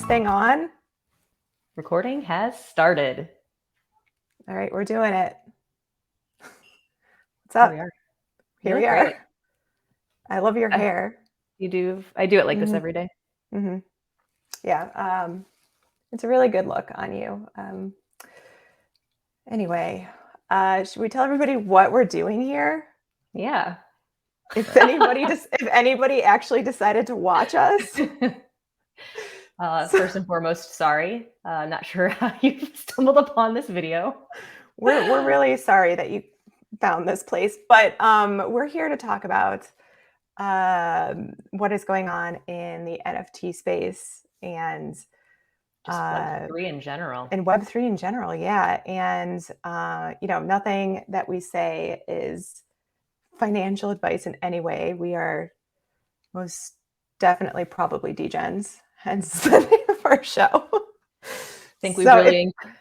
this thing on? Recording has started. All right, we're doing it. What's up? Here we are. Here we are. I love your hair. You do. I do it like this Mhm. every day. Mm-hmm. Yeah, it's a really good look on you. Anyway, should we tell everybody what we're doing here? Yeah. If anybody actually decided to watch us, First and foremost, sorry. Not sure how you stumbled upon this video. we're really sorry that you found this place, but we're here to talk about what is going on in the NFT space and Just Web3 in general. and Web3 in general, yeah. And nothing that we say is financial advice in any way. We are most definitely probably degens, hence the name of our show. I think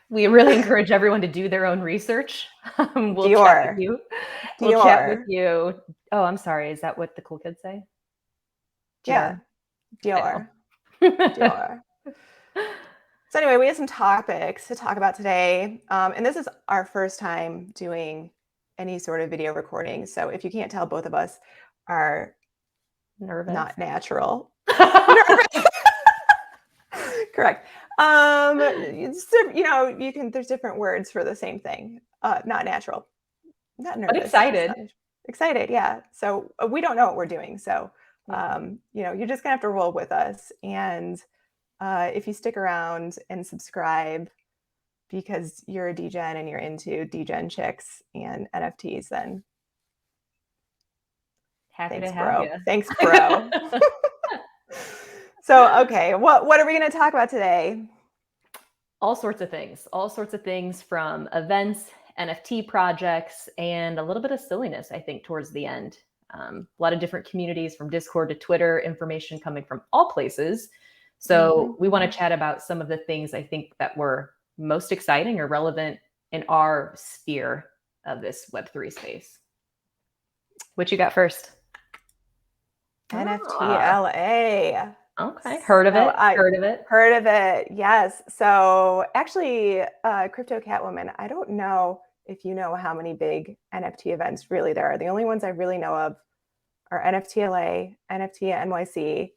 we really encourage everyone to do their own research. We'll chat with you. We'll chat with you. Oh, I'm sorry. Is that what the cool kids say? Yeah, Dior. Dior. So anyway, we have some topics to talk about today. And this is our first time doing any sort of video recording. So if you can't tell, both of us are nervous, not natural. Correct. There's different words for the same thing. Not natural, not nervous. But excited. Excited, yeah. So we don't know what we're doing. So, you're just gonna have to roll with us. And if you stick around and subscribe because you're a degen and you're into degen chicks and NFTs, then happy thanks, to have bro. you. Thanks, bro. So, okay, what are we going to talk about today? All sorts of things from events, NFT projects, and a little bit of silliness, I think, towards the end. A lot of different communities from Discord to Twitter, information coming from all places. So we want to chat about some of the things I think that were most exciting or relevant in our sphere of this Web3 space. What you got first? NFTLA. Okay, heard of it. Heard of it, yes. So actually, Crypto Catwoman, I don't know if you know how many big NFT events really there are. The only ones I really know of are NFTLA, NFT NYC,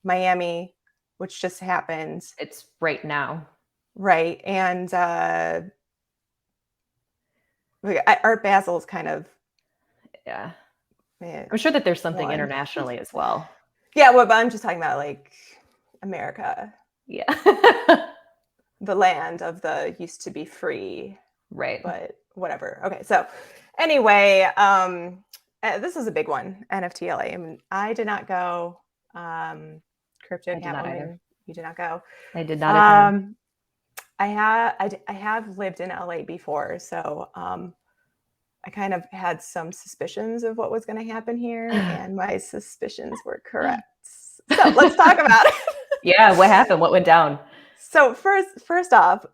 Miami, which just happened. It's right now. Right. And Art Basel is kind of... Yeah. I'm sure that there's something internationally as well. Yeah, well, but I'm just talking about like America. Yeah. The land of the used to be free. Right. But whatever. Okay. So anyway, this is a big one, NFTLA. I mean, I did not go. Crypto Catwoman, you did not go. I did not attend. I have lived in LA before, so I kind of had some suspicions of what was going to happen here, and my suspicions were correct. So let's talk about it. Yeah, what happened? What went down? So first off,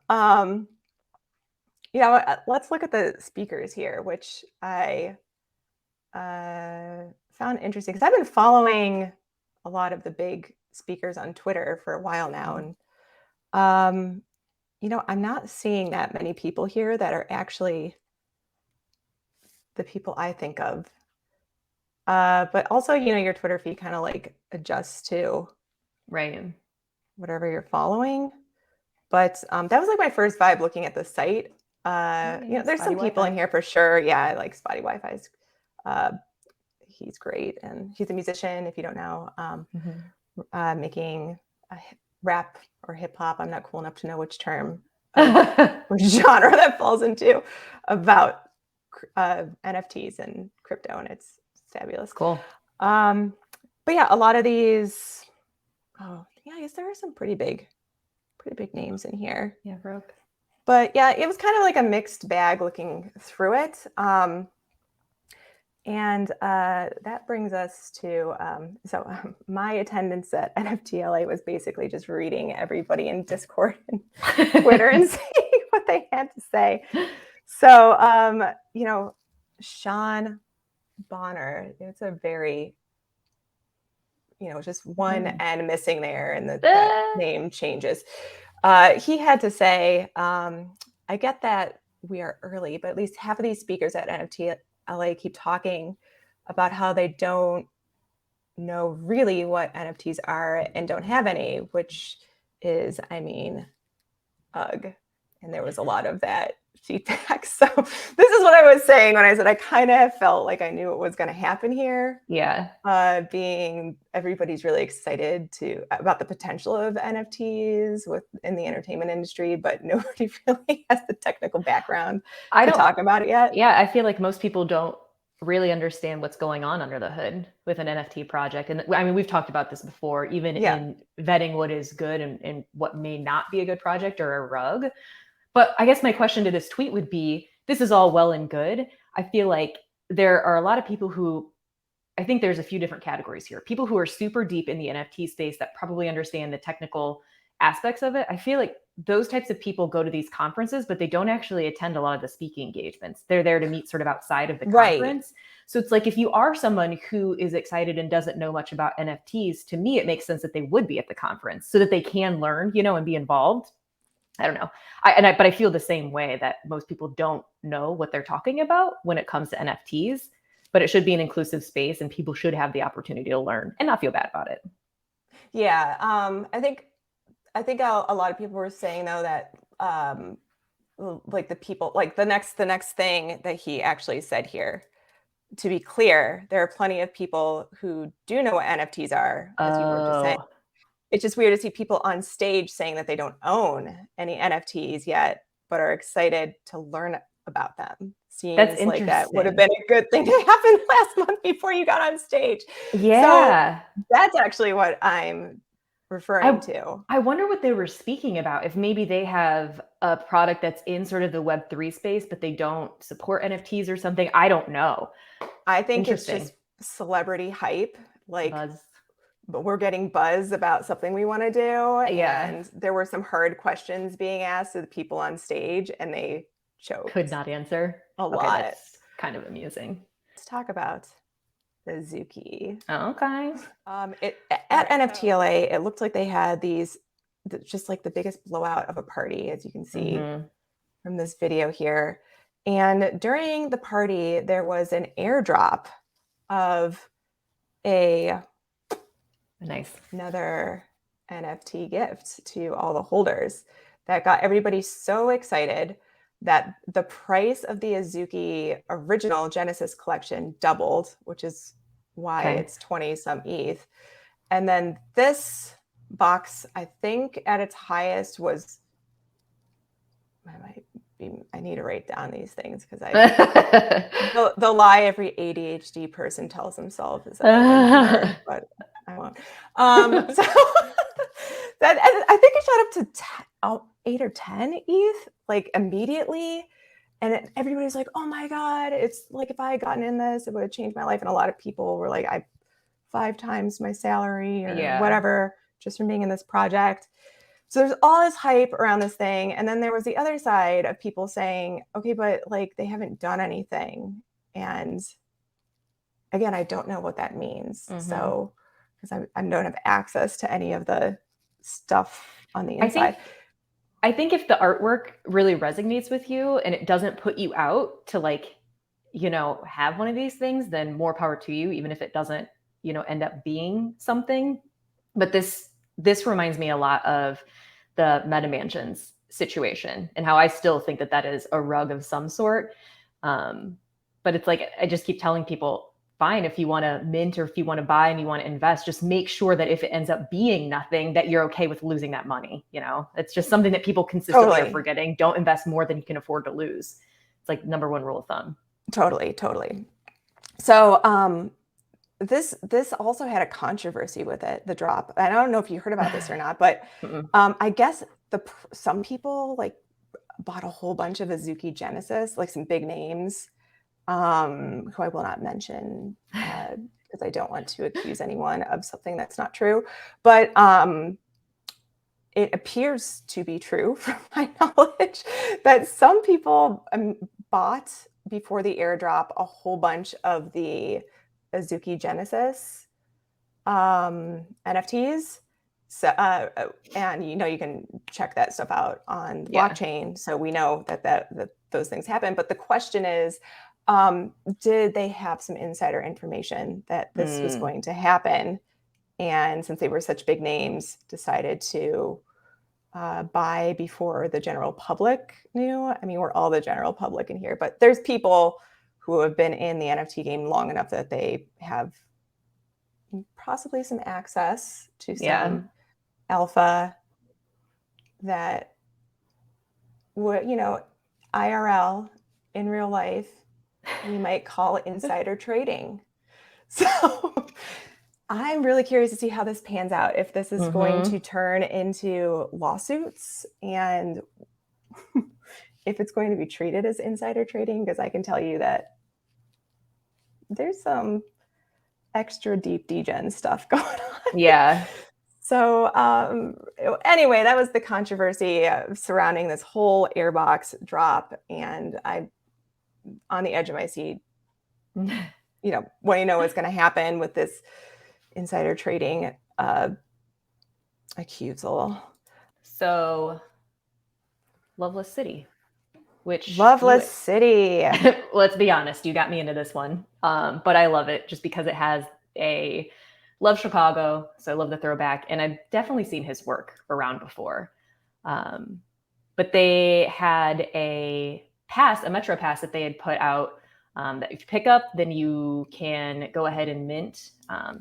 let's look at the speakers here, which I found interesting because I've been following a lot of the big speakers on Twitter for a while now, and I'm not seeing that many people here that are actually the people I think of. But also, your Twitter feed kind of like adjusts to whatever you're following. But that was like my first vibe looking at the site. There's some people in here for sure. Yeah, I like Spotty Wi-Fi's. He's great, and he's a musician. If you don't know, making a rap or hip hop. I'm not cool enough to know which term, which genre that falls into, about NFTs and crypto, and it's fabulous. Cool. But yeah, a lot of these. Oh yeah, I guess there are some pretty big names in here. Yeah, broke. But yeah, it was kind of like a mixed bag looking through it. And that brings us to, my attendance at NFTLA was basically just reading everybody in Discord and Twitter and seeing what they had to say. So, Sean Bonner, it's a very just one N missing there, and that Ah. name changes. He had to say, I get that we are early, but at least half of these speakers at NFT LA keep talking about how they don't know really what NFTs are and don't have any, which is, ugh. And there was a lot of that feedback. So this is what I was saying when I said I kind of felt like I knew what was going to happen here. Yeah. Being everybody's really excited about the potential of NFTs in the entertainment industry, but nobody really has the technical background I to don't talk about it yet. Yeah, I feel like most people don't really understand what's going on under the hood with an NFT project. And I mean, we've talked about this before, even Yeah. in vetting what is good and what may not be a good project or a rug. But I guess my question to this tweet would be, this is all well and good. I feel like there are a lot of people who, I think there's a few different categories here. People who are super deep in the NFT space that probably understand the technical aspects of it. I feel like those types of people go to these conferences, but they don't actually attend a lot of the speaking engagements. They're there to meet sort of outside of the Right. conference. So it's like, if you are someone who is excited and doesn't know much about NFTs, to me, it makes sense that they would be at the conference so that they can learn, and be involved. I don't know. But I feel the same way that most people don't know what they're talking about when it comes to NFTs, but it should be an inclusive space and people should have the opportunity to learn and not feel bad about it. Yeah. I think a lot of people were saying though that like the people, like the next thing that he actually said here, to be clear, there are plenty of people who do know what NFTs are, as you were just saying. Oh, It's just weird to see people on stage saying that they don't own any NFTs yet, but are excited to learn about them. that's Seems like that would have interesting. been a good thing to happen last month before you got on stage. So Yeah. that's actually what I'm referring I to. I wonder what they were speaking about. If maybe they have a product that's in sort of the Web3 space, but they don't support NFTs or something. I don't know. I think it's Interesting. just celebrity hype. Like, Buzz. but we're getting buzz about something we want to do. Yeah. And there were some hard questions being asked to the people on stage, and they Could choked not answer. a Okay, lot. that's kind of amusing. Let's talk about the Azuki. Okay. At All right, NFTLA, it looked like they had just like the biggest blowout of a party, as you can see from this video here. And during the party, there was an airdrop of another NFT gift to all the holders that got everybody so excited that the price of the Azuki original Genesis collection doubled, which is why Okay. it's 20 some ETH. And then this box, I think at its highest was, I need to write down these things because the lie every ADHD person tells themselves is that they're going to remember, but I won't. So that, I think it shot up to 8 or 10 ETH, like immediately. And everybody's like, oh my God, it's like if I had gotten in this, it would have changed my life. And a lot of people were like, I 5 times my salary or Yeah. whatever just from being in this project. So there's all this hype around this thing. And then there was the other side of people saying, okay, but like they haven't done anything. And again, I don't know what that means. So, because I don't have access to any of the stuff on the inside. I think if the artwork really resonates with you and it doesn't put you out to have one of these things, then more power to you, even if it doesn't, end up being something. But this reminds me a lot of the Meta Mansions situation and how I still think that is a rug of some sort. But it's like, I just keep telling people, fine, if you want to mint or if you want to buy and you want to invest, just make sure that if it ends up being nothing, that you're okay with losing that money. It's just something that people consistently are forgetting. Don't invest more than you can afford to lose. It's like number one rule of thumb. Totally. So this also had a controversy with it, the drop. And I don't know if you heard about this or not, but I guess some people like bought a whole bunch of Azuki Genesis, like some big names, who I will not mention because I don't want to accuse anyone of something that's not true. But it appears to be true, from my knowledge, that some people bought before the airdrop a whole bunch of the Azuki Genesis NFTs. So, and you can check that stuff out on the Yeah. blockchain. So we know that those things happen. But the question is, did they have some insider information that this was Mm, going to happen? And since they were such big names, decided to buy before the general public knew. I mean, we're all the general public in here, but there's people who have been in the NFT game long enough that they have possibly some access to yeah. some alpha that would, IRL in real life, we might call insider trading. So I'm really curious to see how this pans out, if this is going Mm-hmm. to turn into lawsuits and if it's going to be treated as insider trading, because I can tell you that there's some extra deep degen stuff going on. Yeah. So anyway, that was the controversy surrounding this whole airbox drop, and I'm on the edge of my seat. Want to know what's going to happen with this insider trading accusal. So, Loveless City, which Loveless City. let's be honest, you got me into this one. But I love it just because it has a love Chicago, so I love the throwback, and I've definitely seen his work around before. But they had a metro pass that they had put out that if you pick up, then you can go ahead and mint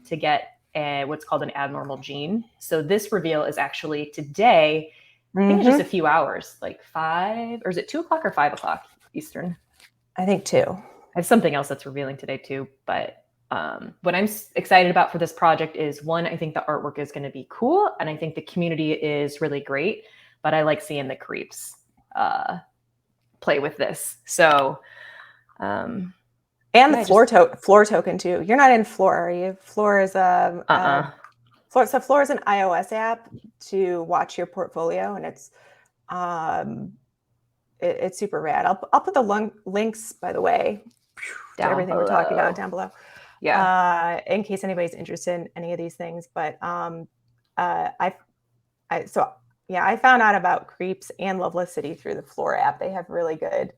to get what's called an abnormal gene. So this reveal is actually today. I think it's just a few hours, like 5, or is it 2 o'clock or 5 o'clock Eastern? I think 2. I have something else that's revealing today too. But what I'm excited about for this project is, one, I think the artwork is going to be cool, and I think the community is really great. But I like seeing the creeps play with this. So, and the floor token too. You're not in Floor, are you? Floor is Floor. So Floor is an iOS app to watch your portfolio, and it's super rad. I'll put the links, by the way, to everything we're talking about down below. Yeah. In case anybody's interested in any of these things. But I found out about Creeps and Loveless City through the Floor app. They have really good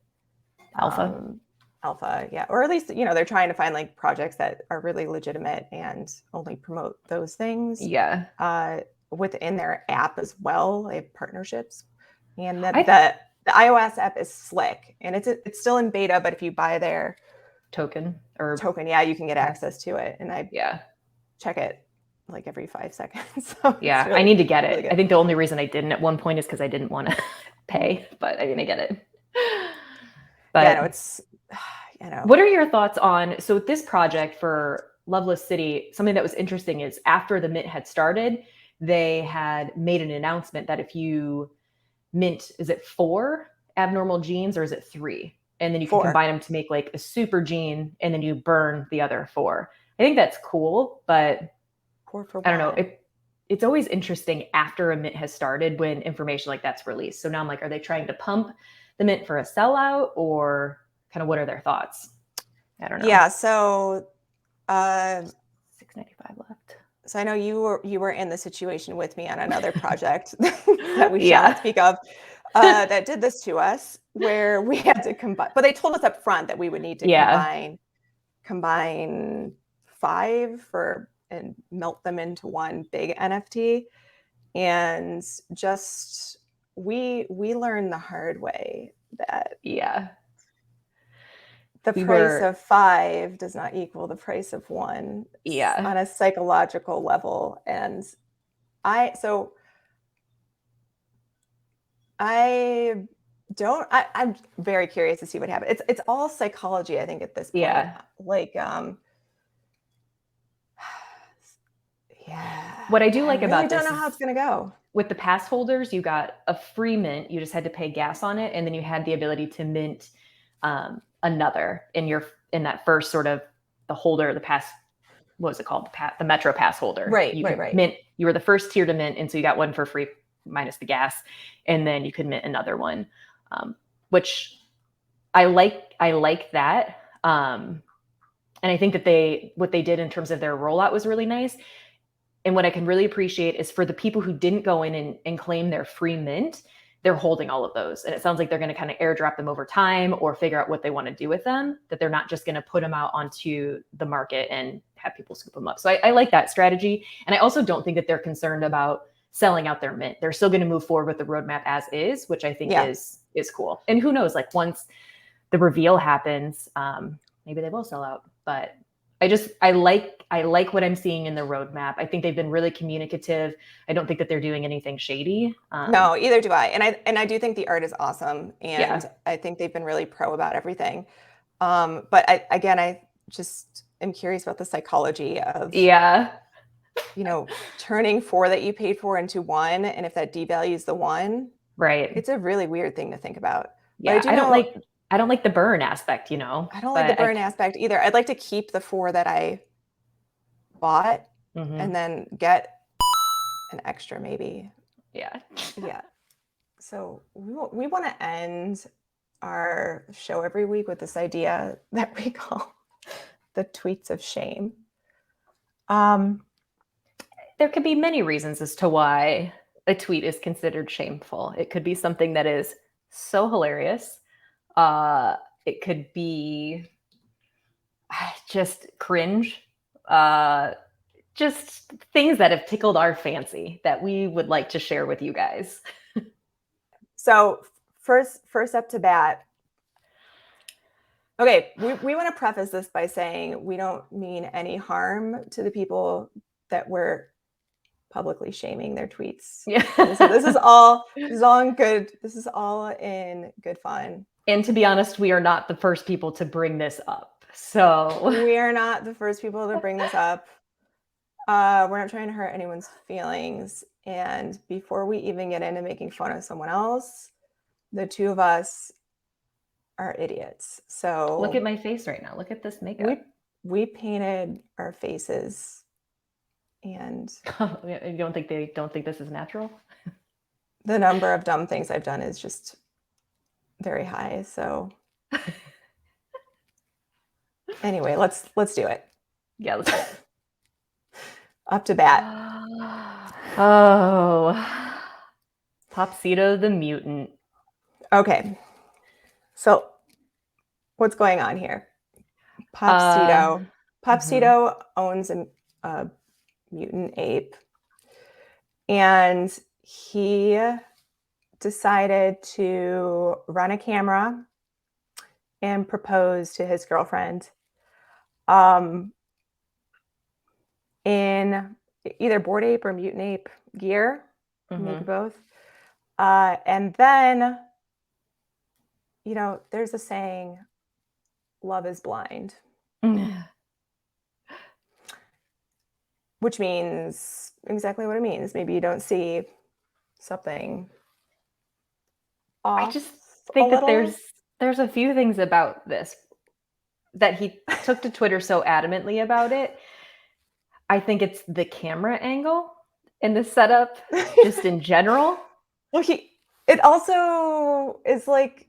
alpha, yeah, or at least they're trying to find like projects that are really legitimate and only promote those things. Yeah. Within their app as well, they have partnerships, and the iOS app is slick, and it's still in beta. But if you buy their token, yeah, you can get access to it, and I check it like every 5 seconds. So yeah, really, I need to get it. Really, I think the only reason I didn't at one point is because I didn't want to pay, but I'm gonna get it. But yeah, no, it's What are your thoughts on this project for Loveless City? Something that was interesting is after the mint had started, they had made an announcement that if you mint, is it 4 abnormal genes or is it 3? And then you can combine them to make like a super gene, and then you burn the other 4. I think that's cool, but 4 for 1. I don't know. It's always interesting after a mint has started when information like that's released. So now I'm like, are they trying to pump the mint for a sellout, or kind of what are their thoughts? I don't know. Yeah, so $6.95 left. So I know you were in the situation with me on another project that we shall not speak of that did this to us, where we had to combine, but they told us up front that we would need to combine 5 and melt them into one big NFT. And just we learned the hard way that the price of 5 does not equal the price of 1 on a psychological level. And I'm very curious to see what happens. It's all psychology, I think, at this point. Yeah. Like, what I do like about this, I don't know how it's going to go. With the pass holders, you got a free mint. You just had to pay gas on it, and then you had the ability to mint another in that first sort of the holder, the pass. What was it called? The Metro Pass holder. Right. Mint. You were the first tier to mint, and so you got one for free minus the gas, and then you could mint another one, which I like. I like that, and I think that what they did in terms of their rollout was really nice. And what I can really appreciate is for the people who didn't go in and claim their free mint, they're holding all of those. And it sounds like they're going to kind of airdrop them over time or figure out what they want to do with them, that they're not just going to put them out onto the market and have people scoop them up. So I like that strategy. And I also don't think that they're concerned about selling out their mint. They're still going to move forward with the roadmap as is, which I think is cool. And who knows, like once the reveal happens, maybe they will sell out. But I like what I'm seeing in the roadmap. I think they've been really communicative. I don't think that they're doing anything shady. No, either do I. And I do think the art is awesome. And Yeah. I think they've been really pro about everything. But I just am curious about the psychology of, Yeah. you know, turning 4 that you paid for into 1. And if that devalues the 1, Right. it's a really weird thing to think about. But Yeah. I don't like the burn aspect, you know. I don't like the But burn aspect either. I'd like to keep the 4 that I bought and then get an extra maybe. yeah. Yeah. So we want to end our show every week with this idea that we call the tweets of shame. There could be many reasons as to why a tweet is considered shameful. It could be something that is so hilarious. It could be just cringe. Just things that have tickled our fancy that we would like to share with you guys. So first up to bat. Okay, we want to preface this by saying we don't mean any harm to the people that we're publicly shaming their tweets. Yeah. This is all in good. This is all in good fun. And to be honest, we are not the first people to bring this up. So we are not the first people to bring this up. We're not trying to hurt anyone's feelings. And before we even get into making fun of someone else, the two of us are idiots. So look at my face right now. Look at this makeup. We painted our faces, and you don't think they don't think this is natural? The number of dumb things I've done is just very high. So anyway, let's do it. Yeah, let's do it. Up to bat. Oh, Popsito the mutant. Okay. So what's going on here? Popsito owns a mutant ape, and he decided to run a camera and propose to his girlfriend in either Bored Ape or Mutant Ape gear, maybe both. And then, you know, there's a saying, love is blind. Which means exactly what it means. Maybe you don't see something off. I just think that there's a few things about this that he took to Twitter so adamantly about it. I think it's the camera angle and the setup just in general. Well, it also is like,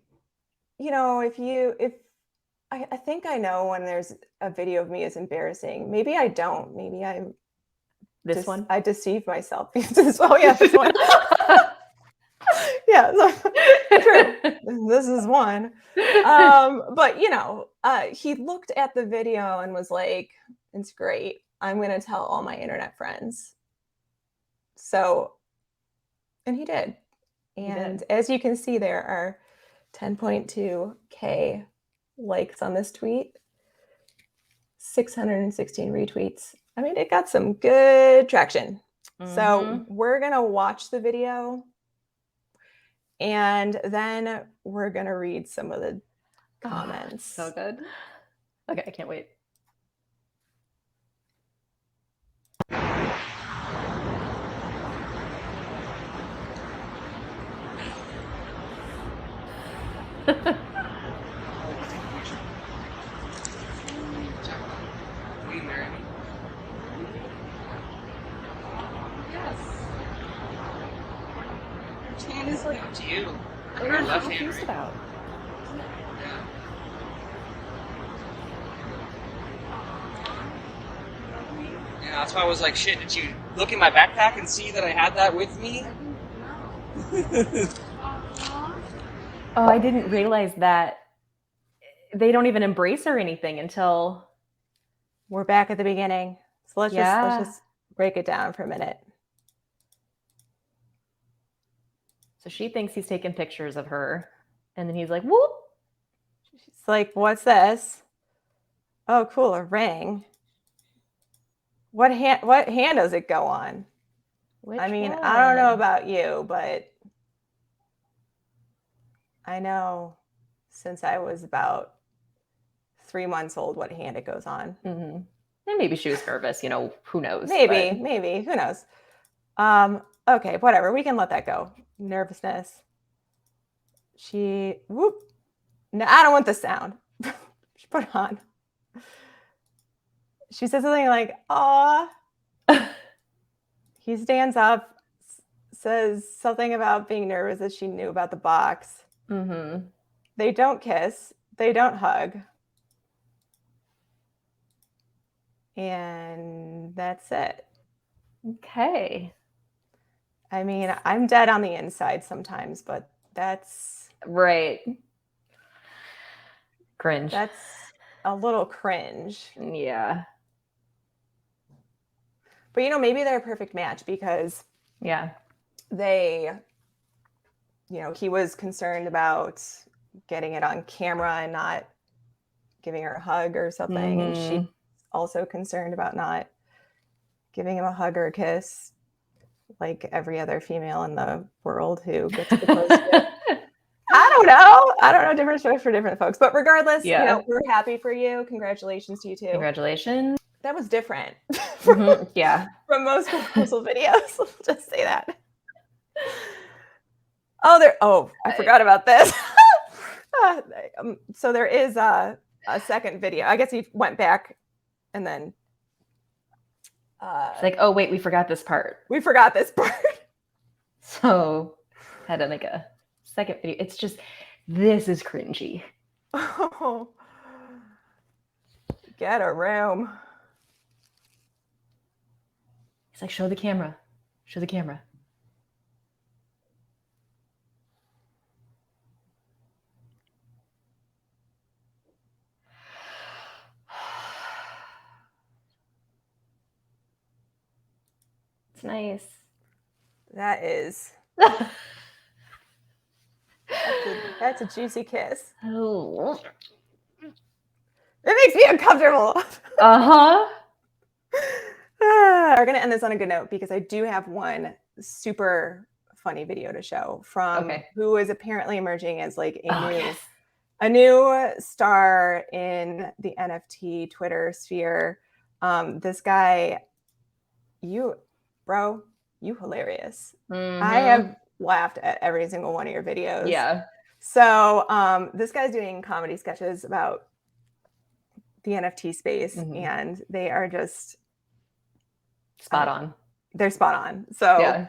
you know, I think I know when there's a video of me is embarrassing. Maybe I don't. Maybe I'm one. I deceive myself. This one. Yeah, true. This is one. But you know, he looked at the video and was like, "It's great. I'm going to tell all my internet friends." So, and he did. And as you can see, there are 10.2K likes on this tweet, 616 retweets. I mean, it got some good traction. So we're going to watch the video, and then we're going to read some of the comments. So good. Okay, I can't wait. Is like up to you. What are you confused about? Yeah, that's why I was like, shit, did you look in my backpack and see that I had that with me? Oh, I didn't realize that they don't even embrace or anything until We're back at the beginning. So let's Yeah. just break it down for a minute. So she thinks he's taking pictures of her, and then he's like, whoop. She's like, what's this? Oh, cool, a ring. What hand does it go on? Which I mean, one? I don't know about you, but I know since I was about 3 months old what hand it goes on. Mm-hmm. And maybe she was nervous, who knows? Maybe, who knows? Okay, whatever, we can let that go. Nervousness. Whoop. No, I don't want the sound. She put it on. She says something like, aw. He stands up, says something about being nervous that she knew about the box. Mm-hmm. They don't kiss. They don't hug. And that's it. Okay. I mean, I'm dead on the inside sometimes, but that's... Right. Cringe. That's a little cringe. Yeah. But, maybe they're a perfect match because Yeah. they, he was concerned about getting it on camera and not giving her a hug or something. And she's also concerned about not giving him a hug or a kiss like every other female in the world who gets proposed to. I don't know, different shows for different folks. But regardless, we're happy for you. Congratulations to you too. Congratulations. That was different Yeah. from most proposal videos. Let's just say that. I forgot about this. So there is a second video. I guess he went back and then it's like, oh wait, we forgot this part. So had to make a second video. It's just, this is cringy. Oh, get a room. He's like, show the camera. Show the camera. It's nice. That is. That's a juicy kiss. Oh. It makes me uncomfortable. Uh-huh. We're going to end this on a good note because I do have one super funny video to show from who is apparently emerging as like a new star in the NFT Twitter sphere. This guy, you hilarious. Mm-hmm. I have laughed at every single one of your videos. Yeah. So this guy's doing comedy sketches about the NFT space, and they are just spot on. They're spot on. So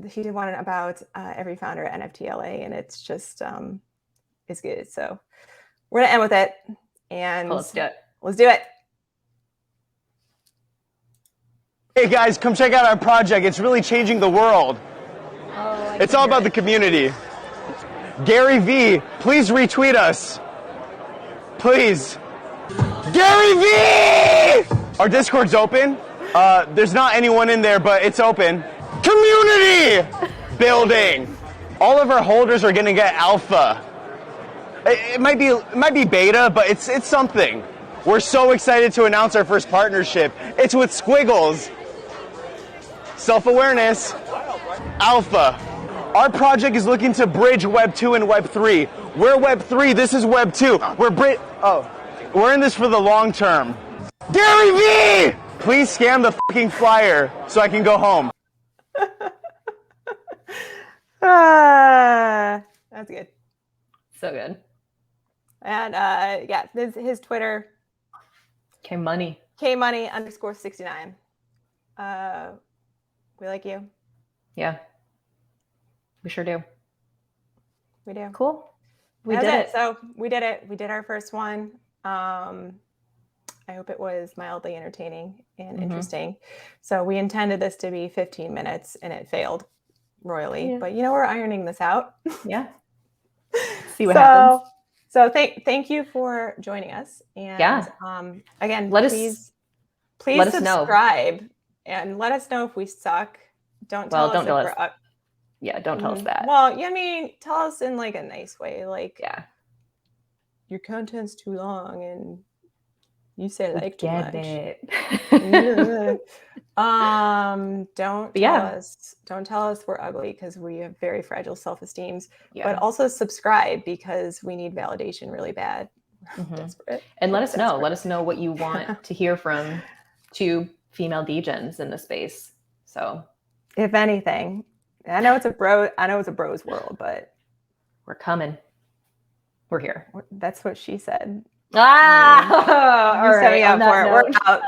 he did one about every founder at NFT LA, and it's just it's good. So we're gonna end with it, and let's do it. Let's do it. Hey guys, come check out our project. It's really changing the world. It's all about the community. Gary V, please retweet us. Please. Gary V! Our Discord's open. There's not anyone in there, but it's open. Community building. All of our holders are gonna get alpha. It might be beta, but it's something. We're so excited to announce our first partnership. It's with Squiggles. Self-awareness. Alpha. Our project is looking to bridge Web 2 and Web 3. We're Web 3, this is Web 2. We're in this for the long term. Gary V! Please scam the fucking flyer so I can go home. That's good. So good. And his Twitter. K-Money _69. We like you. Yeah. We sure do. We do. Cool. We did did it. So we did it. We did our first one. I hope it was mildly entertaining and Mhm. interesting. So we intended this to be 15 minutes and it failed royally. Yeah. But we're ironing this out. Yeah. See what happens. So thank you for joining us. And Yeah. again, Let us please know. subscribe and let us know if we suck. Don't tell us if we're up. Yeah, don't tell us that. Well, tell us in like a nice way. Like, Yeah. your content's too long and you say like too Get much. it. Don't tell us we're ugly because we have very fragile self-esteems. Yeah. But also subscribe because we need validation really bad. Mhm. Desperate. And let us know. Let us know what you want to hear from two female degens in the space. So, if anything, I know it's a bros world, but we're coming. We're here. that's what she said. Ah, all right. We're out.